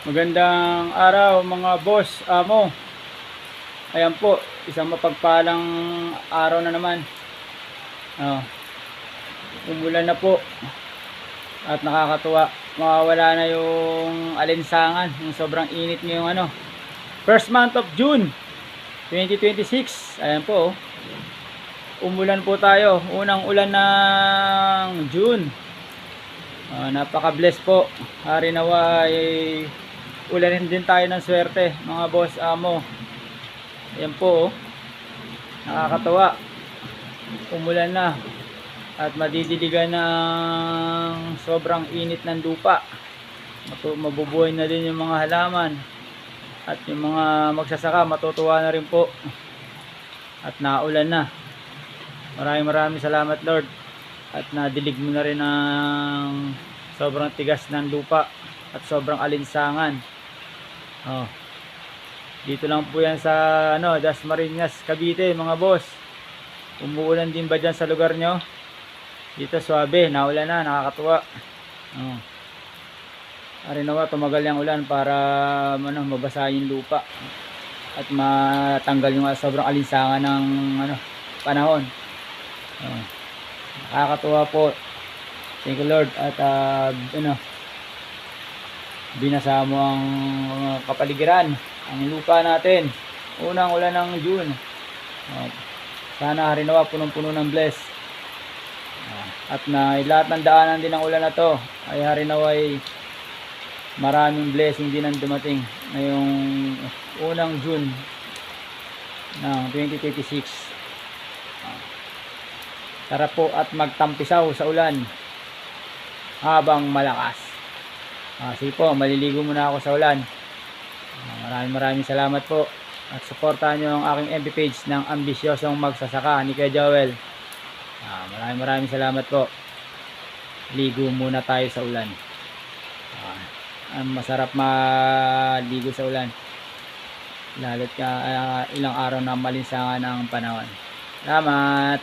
Magandang araw mga boss, amo. Ayan po, isang mapagpalang araw na naman. Umulan na po at nakakatuwa. Mawawala na yung alinsangan, yung sobrang init ngayong first month of June 2026. Ayan po, umulan po tayo. Unang ulan ng June. Napaka-bless po. Hari nawa ay ulanin din tayo ng swerte mga boss, amo. Ayan po, nakakatawa. Umulan na at madidiligan ng sobrang init ng lupa. Mabubuhay na din yung mga halaman at yung mga magsasaka matutuwa na rin po at naulan na. Maraming salamat Lord at nadilig mo na rin ng sobrang tigas ng lupa at sobrang alinsangan. Dito lang po yan sa Dasmariñas, Cavite mga boss. Umuulan din ba dyan sa lugar nyo? Dito swabe, naulan na, nakakatuwa. Arinawa, tumagal yung ulan para mabasa yung lupa at matanggal yung sobrang alinsangan ng panahon. Nakakatuwa po. Thank you Lord at binasa mo ang kapaligiran, ang lupa natin. Unang ulan ng June. Sana harinawa punong-puno ng bless. At na lahat ng daanan din ng ulan na to ay harinawa ay maraming blessing din ang dumating ngayong unang June ng 2026. Tara po at magtampisaw sa ulan habang malakas. Sige po, maliligo muna ako sa ulan. Maraming salamat po at suportahan nyo ang aking FB page ng Ambisyosong Magsasaka ni Kuya Joel. Maraming salamat po. Ligo muna tayo sa ulan. Masarap maligo sa ulan lalo't ilang araw na malinsangan ang panahon. Salamat.